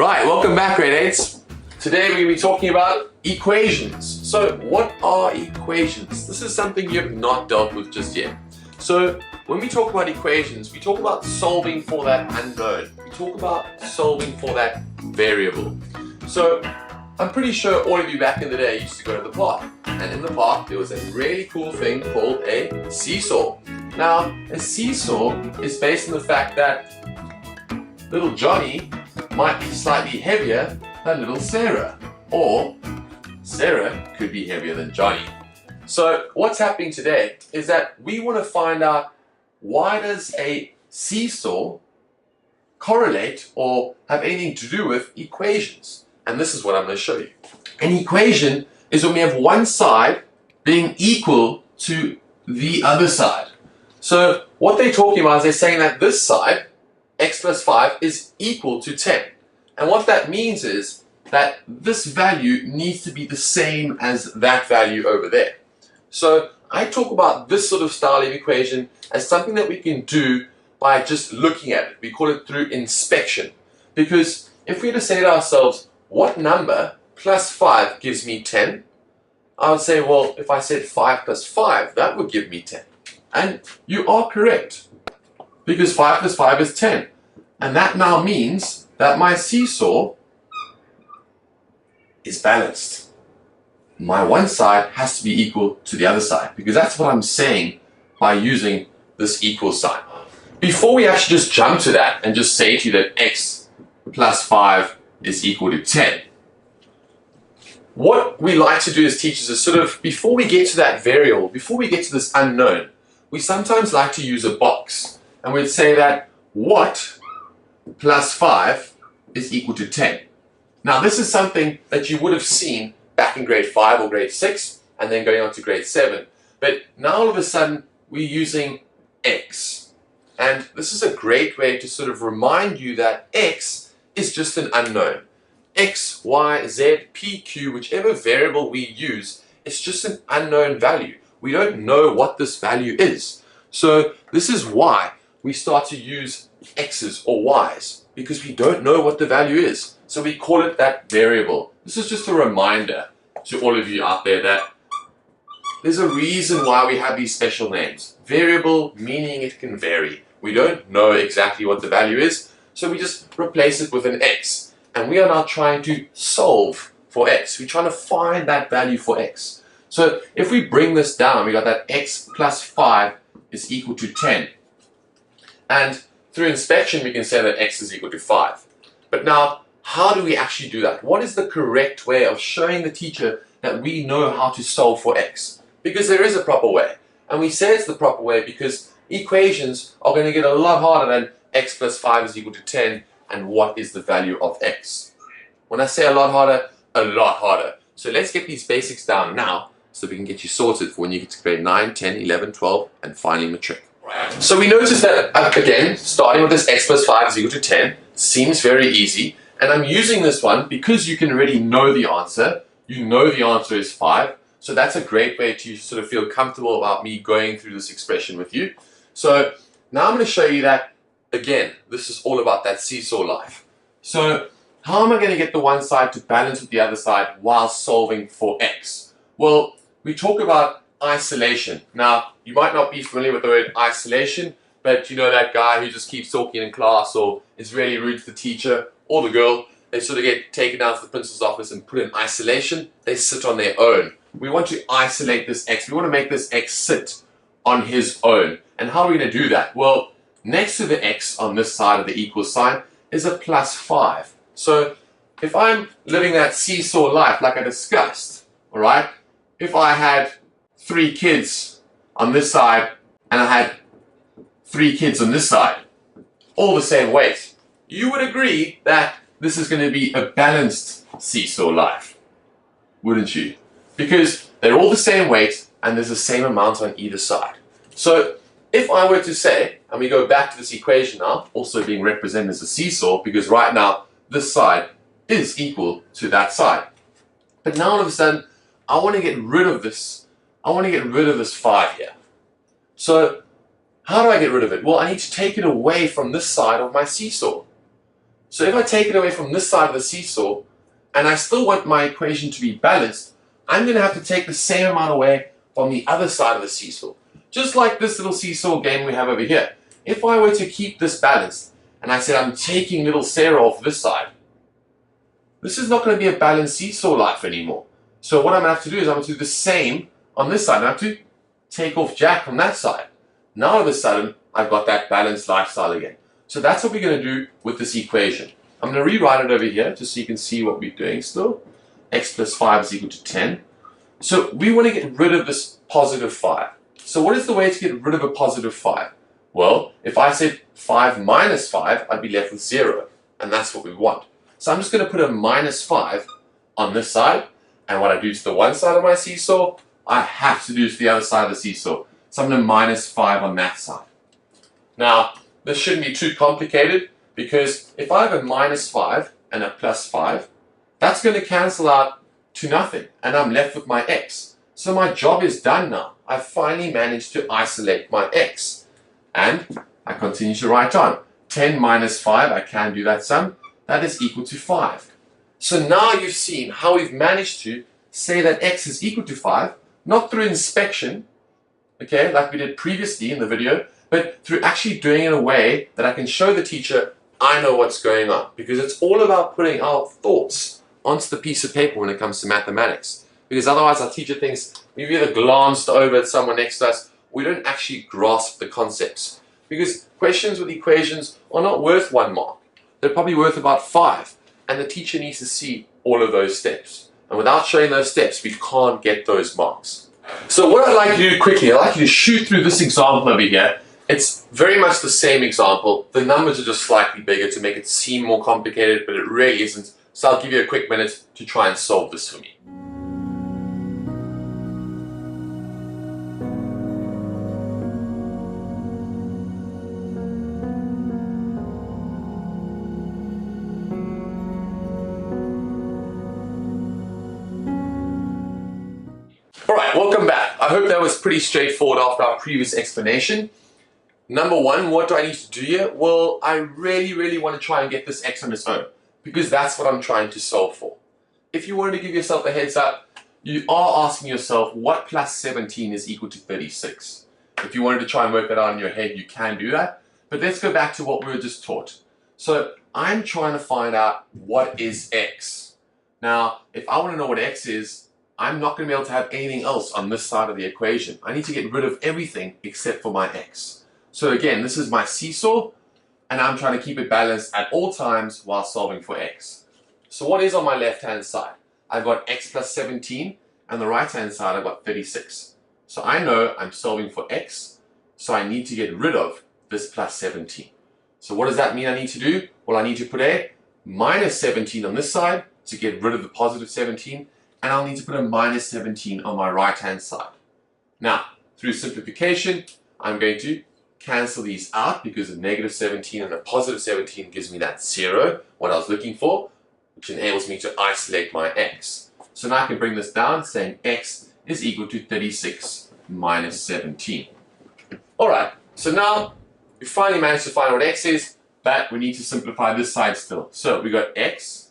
Right, welcome back grade 8s. Today we're going to be talking about equations. So what are equations? This is something you have not dealt with just yet. So when we talk about equations, we talk about solving for that unknown. We talk about solving for that variable. So I'm pretty sure all of you back in the day used to go to the park. And in the park there was a really cool thing called a seesaw. Now a seesaw is based on the fact that little Johnny might be slightly heavier than little Sarah, or Sarah could be heavier than Johnny. So what's happening today is that we want to find out, why does a seesaw correlate or have anything to do with equations? And this is what I'm going to show you. An equation is when we have one side being equal to the other side. So what they're talking about is they're saying that this side, x plus 5, is equal to 10. And what that means is that this value needs to be the same as that value over there. So I talk about this sort of style of equation as something that we can do by just looking at it. We call it through inspection. Because if we were to say to ourselves, what number plus 5 gives me 10? I would say, well, if I said 5 plus 5, that would give me 10. And you are correct, because 5 plus 5 is 10. And that now means that my seesaw is balanced. My one side has to be equal to the other side, because that's what I'm saying by using this equal sign. Before we actually just jump to that and just say to you that x plus 5 is equal to 10, what we like to do as teachers is sort of, before we get to that variable, before we get to this unknown, we sometimes like to use a box, and we'd say that what plus 5 is equal to 10. Now this is something that you would have seen back in grade 5 or grade 6 and then going on to grade 7. But now all of a sudden we're using x. And this is a great way to sort of remind you that x is just an unknown. X, y, z, p, q, whichever variable we use, it's just an unknown value. We don't know what this value is. So this is why we start to use x's or y's, because we don't know what the value is. So we call it that variable. This is just a reminder to all of you out there that there's a reason why we have these special names. Variable meaning it can vary. We don't know exactly what the value is, so we just replace it with an x. And we are now trying to solve for x. We're trying to find that value for x. So if we bring this down, we got that x plus 5 is equal to 10. And through inspection, we can say that x is equal to 5. But now, how do we actually do that? What is the correct way of showing the teacher that we know how to solve for x? Because there is a proper way. And we say it's the proper way because equations are going to get a lot harder than x plus 5 is equal to 10 and what is the value of x. When I say a lot harder, a lot harder. So let's get these basics down now so we can get you sorted for when you get to grade 9, 10, 11, 12, and finally matric. So we notice that, again, starting with this x plus 5 is equal to 10, seems very easy. And I'm using this one because you can already know the answer. You know the answer is 5. So that's a great way to sort of feel comfortable about me going through this expression with you. So now I'm going to show you that, again, this is all about that seesaw life. So how am I going to get the one side to balance with the other side while solving for x? Well, we talk about isolation. Now, you might not be familiar with the word isolation, but you know that guy who just keeps talking in class or is really rude to the teacher or the girl. They sort of get taken down to the principal's office and put in isolation. They sit on their own. We want to isolate this x. We want to make this x sit on his own. And how are we going to do that? Well, next to the x on this side of the equal sign is a plus 5. So if I'm living that seesaw life like I discussed, all right, if I had 3 kids on this side and I had 3 kids on this side, all the same weight, you would agree that this is going to be a balanced seesaw life, wouldn't you? Because they're all the same weight and there's the same amount on either side. So if I were to say, and we go back to this equation now, also being represented as a seesaw, because right now this side is equal to that side. But now all of a sudden, I want to get rid of this. I want to get rid of this 5 here. So how do I get rid of it? Well, I need to take it away from this side of my seesaw. So if I take it away from this side of the seesaw, and I still want my equation to be balanced, I'm going to have to take the same amount away from the other side of the seesaw. Just like this little seesaw game we have over here. If I were to keep this balanced, and I said I'm taking little Sarah off this side, this is not going to be a balanced seesaw life anymore. So what I'm going to have to do is I'm going to do the same on this side. I have to take off Jack from that side. Now all of a sudden, I've got that balanced lifestyle again. So that's what we're going to do with this equation. I'm going to rewrite it over here just so you can see what we're doing still. X plus 5 is equal to 10. So we want to get rid of this positive 5. So what is the way to get rid of a positive 5? Well, if I said 5 minus 5, I'd be left with 0. And that's what we want. So I'm just going to put a minus 5 on this side. And what I do to the one side of my seesaw, I have to do to the other side of the seesaw. So I'm going to minus 5 on that side. Now, this shouldn't be too complicated, because if I have a minus 5 and a plus 5, that's going to cancel out to nothing, and I'm left with my x. So my job is done now. I've finally managed to isolate my x. And I continue to write on. 10 minus 5, I can do that sum. That is equal to 5. So now you've seen how we've managed to say that x is equal to 5, not through inspection, okay, like we did previously in the video, but through actually doing it in a way that I can show the teacher I know what's going on. Because it's all about putting our thoughts onto the piece of paper when it comes to mathematics. Because otherwise our teacher thinks we've either glanced over at someone next to us, we don't actually grasp the concepts. Because questions with equations are not worth 1 mark. They're probably worth about 5. And the teacher needs to see all of those steps. And without showing those steps, we can't get those marks. So what I'd like you to do quickly, I'd like you to shoot through this example over here. It's very much the same example. The numbers are just slightly bigger to make it seem more complicated, but it really isn't. So I'll give you a quick minute to try and solve this for me. Alright, welcome back. I hope that was pretty straightforward after our previous explanation. Number 1, what do I need to do here? Well, I really want to try and get this x on its own, because that's what I'm trying to solve for. If you wanted to give yourself a heads up, you are asking yourself what plus 17 is equal to 36. If you wanted to try and work that out in your head, you can do that. But let's go back to what we were just taught. So I'm trying to find out what is x. Now, if I want to know what x is, I'm not going to be able to have anything else on this side of the equation. I need to get rid of everything except for my x. So again, this is my seesaw, and I'm trying to keep it balanced at all times while solving for x. So what is on my left-hand side? I've got x plus 17, and the right-hand side I've got 36. So I know I'm solving for x, so I need to get rid of this plus 17. So what does that mean I need to do? Well, I need to put a minus 17 on this side to get rid of the positive 17, and I'll need to put a minus 17 on my right-hand side. Now, through simplification, I'm going to cancel these out, because a negative 17 and a positive 17 gives me that 0, what I was looking for, which enables me to isolate my x. So now I can bring this down, saying x is equal to 36 minus 17. Alright, so now we finally managed to find what x is, but we need to simplify this side still. So we got x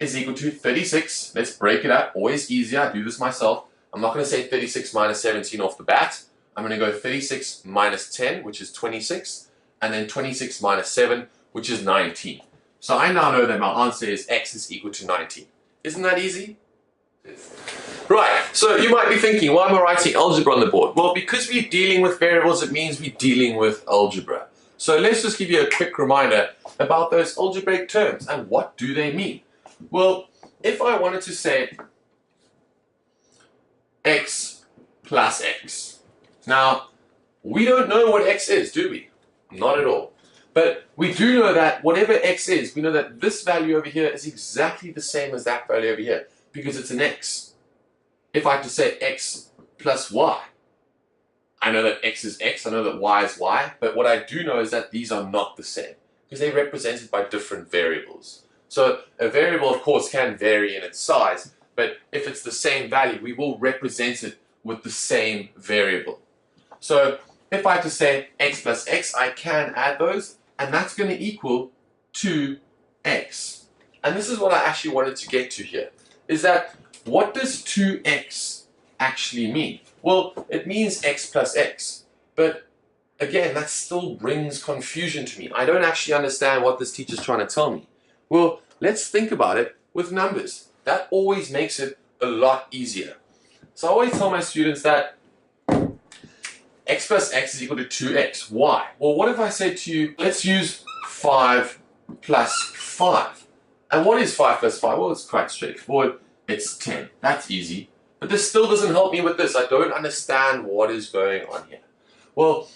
is equal to 36. Let's break it up. Always easier. I do this myself. I'm not going to say 36 minus 17 off the bat. I'm going to go 36 minus 10, which is 26, and then 26 minus 7, which is 19. So I now know that my answer is x is equal to 19. Isn't that easy? Right, so you might be thinking, why am I writing algebra on the board? Well, because we're dealing with variables, it means we're dealing with algebra. So let's just give you a quick reminder about those algebraic terms and what do they mean. Well, if I wanted to say x plus x. Now, we don't know what x is, do we? Not at all. But we do know that whatever x is, we know that this value over here is exactly the same as that value over here, because it's an x. If I had to say x plus y, I know that x is x, I know that y is y, but what I do know is that these are not the same, because they're represented by different variables. So a variable, of course, can vary in its size, but if it's the same value, we will represent it with the same variable. So if I had to say x plus x, I can add those, and that's going to equal to x. And this is what I actually wanted to get to here, is that what does 2x actually mean? Well, it means x plus x, but again, that still brings confusion to me. I don't actually understand what this teacher's trying to tell me. Well, let's think about it with numbers. That always makes it a lot easier. So I always tell my students that x plus x is equal to 2x. Why? Well, what if I say to you, let's use 5 plus 5. And what is 5 plus 5? Well, it's quite straightforward. It's 10. That's easy. But this still doesn't help me with this. I don't understand what is going on here. Well,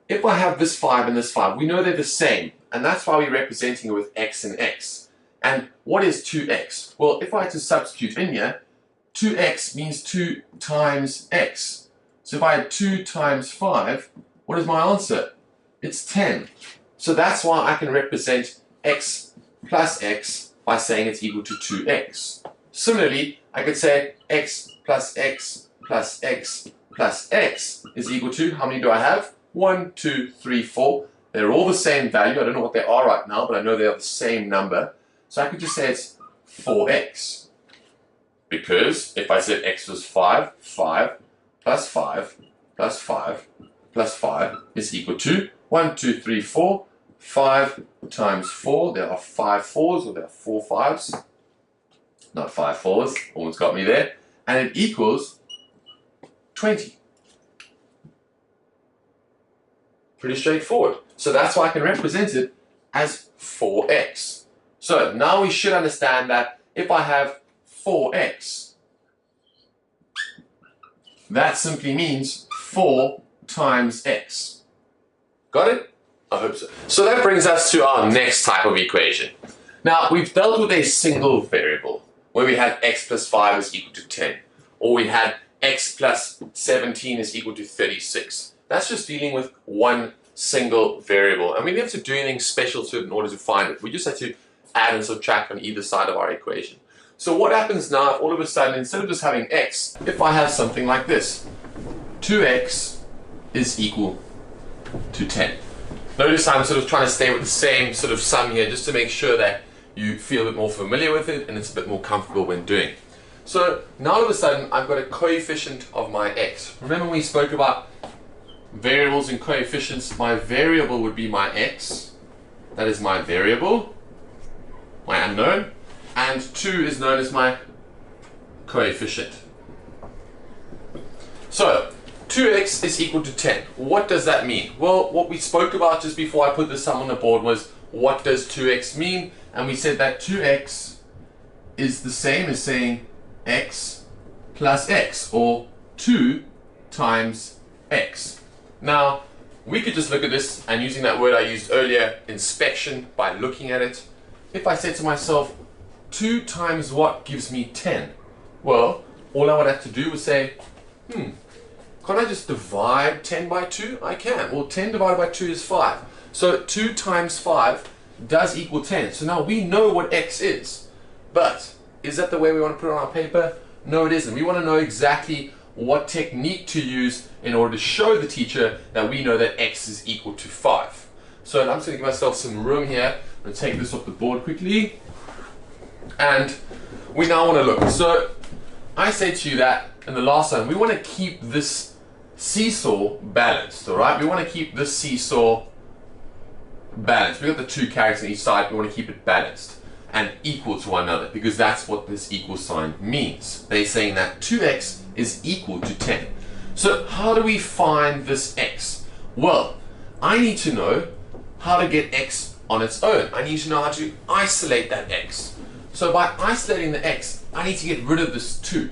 if I have this 5 and this 5, we know they're the same. And that's why we're representing it with x and x. And what is 2x? Well, if I had to substitute in here, 2x means 2 times x. So if I had 2 times 5, what is my answer? It's 10. So that's why I can represent x plus x by saying it's equal to 2x. Similarly, I could say x plus x plus x plus x is equal to, how many do I have? 1, 2, 3, 4. They're all the same value. I don't know what they are right now, but I know they are the same number. So I could just say it's 4x. Because if I said x was 5, 5 plus 5 plus 5 plus 5 is equal to 1, 2, 3, 4. 5 times 4, there are 5 4s, or there are 4 5s. Not 5 4s, almost got me there. And it equals 20. Pretty straightforward. So that's why I can represent it as 4x. So now we should understand that if I have 4x, that simply means 4 times x. Got it? I hope so. So that brings us to our next type of equation. Now, we've dealt with a single variable, where we had x plus 5 is equal to 10, or we had x plus 17 is equal to 36. That's just dealing with one single variable, and we didn't have to do anything special to it in order to find it. We just had to add and subtract on either side of our equation. So what happens now if all of a sudden, instead of just having x, if I have something like this, 2x is equal to 10. Notice I'm sort of trying to stay with the same sort of sum here, just to make sure that you feel a bit more familiar with it and it's a bit more comfortable when doing. So now all of a sudden I've got a coefficient of my x. Remember we spoke about variables and coefficients? My variable would be my x. That is my variable, my unknown. And 2 is known as my coefficient. So 2x is equal to 10. What does that mean? Well, what we spoke about just before I put this sum on the board was, what does 2x mean? And we said that 2x is the same as saying x plus x, or 2 times x. Now, we could just look at this, and using that word I used earlier, inspection, by looking at it, if I said to myself, 2 times what gives me 10? Well, all I would have to do was say, can't I just divide 10 by 2? I can. Well, 10 divided by 2 is 5. So 2 times 5 does equal 10. So now we know what x is. But is that the way we want to put it on our paper? No, it isn't. We want to know exactly what technique to use in order to show the teacher that we know that x is equal to 5. So I'm just going to give myself some room here. I'm going to take this off the board quickly. And we now want to look. So I say to you that in the last one, we want to keep this seesaw balanced, all right? We want to keep this seesaw balanced. We've got the 2 characters on each side. We want to keep it balanced and equal to one another, because that's what this equal sign means. They're saying that 2x is equal to 10. So how do we find this x? Well, I need to know how to get x on its own. I need to know how to isolate that x. So by isolating the x, I need to get rid of this 2.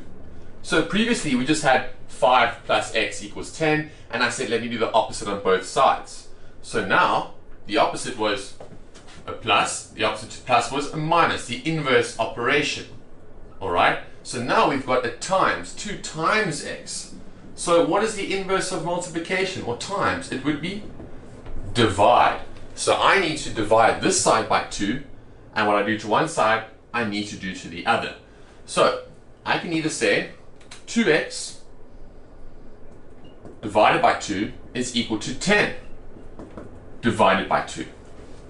So previously we just had 5 plus x equals 10, and I said let me do the opposite on both sides. So now the opposite was a plus, the opposite to plus was a minus, the inverse operation. Alright, so now we've got a times, 2 times x. So what is the inverse of multiplication or times? It would be divide. So I need to divide this side by 2, and what I do to one side, I need to do to the other. So I can either say 2x divided by 2 is equal to 10 divided by 2.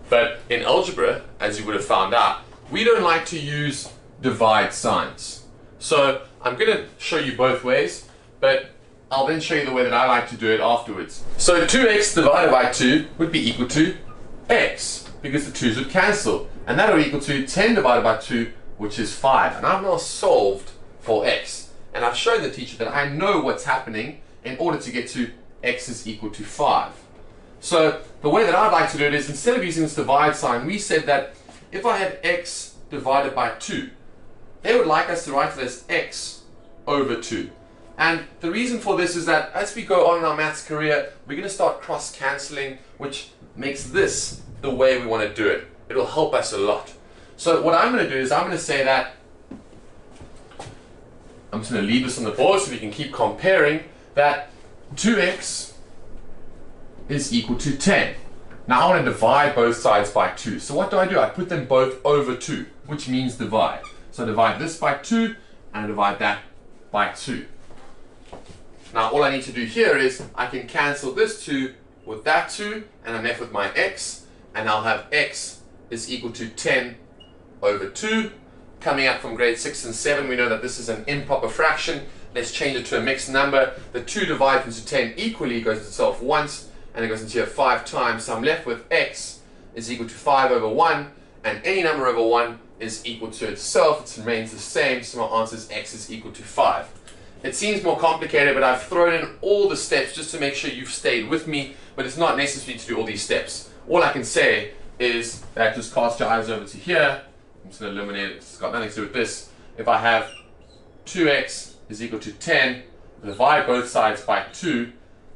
But in algebra, as you would have found out, we don't like to use divide signs. So I'm going to show you both ways, but I'll then show you the way that I like to do it afterwards. So 2x divided by 2 would be equal to x, because the 2's would cancel. And that will equal to 10 divided by 2, which is 5. And I've now solved for x. And I've shown the teacher that I know what's happening in order to get to x is equal to 5. So the way that I'd like to do it is, instead of using this divide sign, we said that if I had x divided by 2, they would like us to write it as x over 2. And the reason for this is that as we go on in our maths career, we're going to start cross-cancelling, which makes this the way we want to do it. It'll help us a lot. So what I'm going to do is I'm going to say that, I'm just going to leave this on the board so we can keep comparing, that 2x is equal to 10. Now I want to divide both sides by 2. So what do? I put them both over 2, which means divide. So I divide this by 2 and I divide that by 2. Now all I need to do here is I can cancel this 2 with that 2 and I'm left with my x, and I'll have x is equal to 10 over 2. Coming up from grade 6 and 7, we know that this is an improper fraction. Let's change it to a mixed number. The 2 divided into 10 equally goes to itself once, and it goes into here 5 times. So I'm left with x is equal to 5 over 1, and any number over 1 is equal to itself. It remains the same, so my answer is x is equal to 5. It seems more complicated, but I've thrown in all the steps just to make sure you've stayed with me, but it's not necessary to do all these steps. All I can say is that just cast your eyes over to here. I'm just going to eliminate it, it's got nothing to do with this. If I have 2x is equal to 10, divide both sides by 2,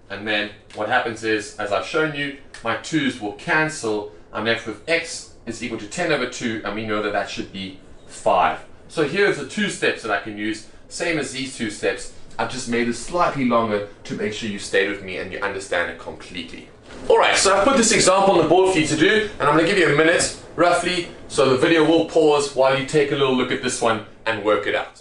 and then what happens is, as I've shown you, my 2's will cancel. I'm left with x is equal to 10 over 2, and we know that that should be 5. So here's the 2 steps that I can use. Same as these 2 steps, I've just made it slightly longer to make sure you stayed with me and you understand it completely. Alright, so I've put this example on the board for you to do, and I'm going to give you a minute, roughly, so the video will pause while you take a little look at this one and work it out.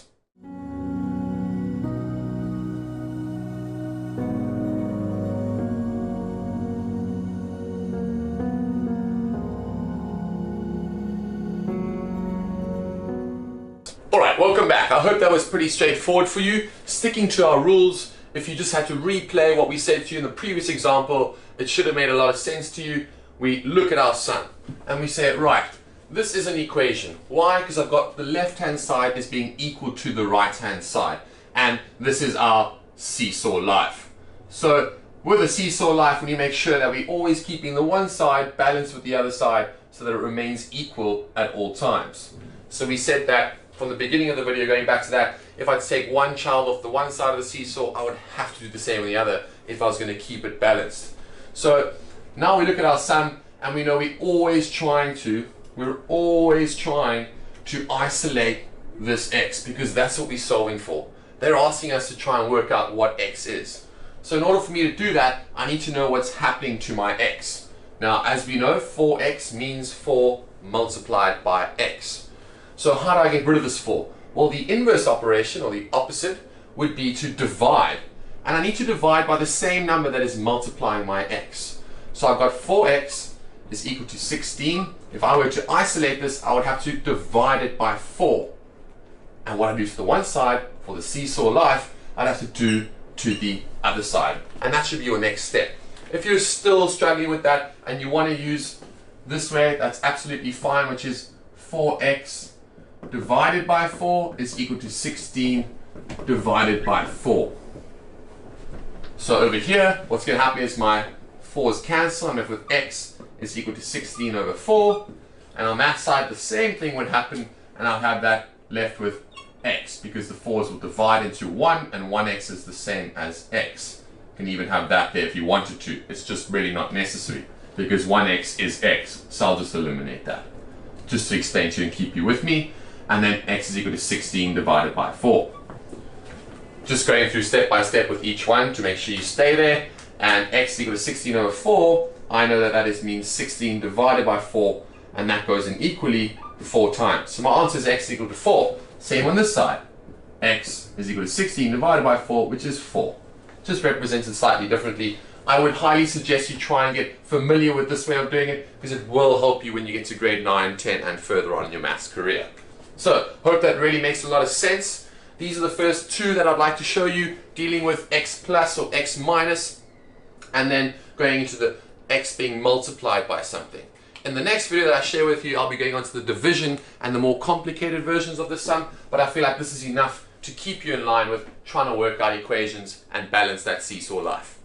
Alright, welcome back. I hope that was pretty straightforward for you. Sticking to our rules, if you just had to replay what we said to you in the previous example, it should have made a lot of sense to you. We look at our sum and we say, right, this is an equation. Why? Because I've got the left-hand side as being equal to the right-hand side. And this is our seesaw life. So with a seesaw life, we need to make sure that we're always keeping the one side balanced with the other side so that it remains equal at all times. So we said that from the beginning of the video, going back to that, if I take one child off the one side of the seesaw, I would have to do the same on the other if I was going to keep it balanced. So now we look at our sum and we know we're always trying to isolate this x, because that's what we're solving for. They're asking us to try and work out what x is. So in order for me to do that, I need to know what's happening to my x. Now, as we know, 4x means 4 multiplied by x. So how do I get rid of this 4? Well, the inverse operation, or the opposite, would be to divide. And I need to divide by the same number that is multiplying my x. So I've got 4x is equal to 16. If I were to isolate this, I would have to divide it by 4. And what I do to the one side, for the seesaw life, I'd have to do to the other side. And that should be your next step. If you're still struggling with that and you want to use this way, that's absolutely fine, which is 4x divided by 4 is equal to 16 divided by 4. So over here, what's going to happen is my 4's cancel. I'm left with x is equal to 16 over 4. And on that side, the same thing would happen, and I'll have that left with x, because the 4's will divide into 1, and 1x is the same as x. You can even have that there if you wanted to. It's just really not necessary, because 1x is x. So I'll just eliminate that, just to explain to you and keep you with me. And then x is equal to 16 divided by 4. Just going through step by step with each one to make sure you stay there. And x is equal to 16 over 4. I know that that means 16 divided by 4, and that goes in equally 4 times. So my answer is x is equal to 4. Same on this side. X is equal to 16 divided by 4, which is 4. Just represented slightly differently. I would highly suggest you try and get familiar with this way of doing it, because it will help you when you get to grade 9, 10 and further on in your maths career. So, hope that really makes a lot of sense. These are the first two that I'd like to show you, dealing with x plus or x minus, and then going into the x being multiplied by something. In the next video that I share with you, I'll be going on to the division and the more complicated versions of the sum, but I feel like this is enough to keep you in line with trying to work out equations and balance that seesaw life.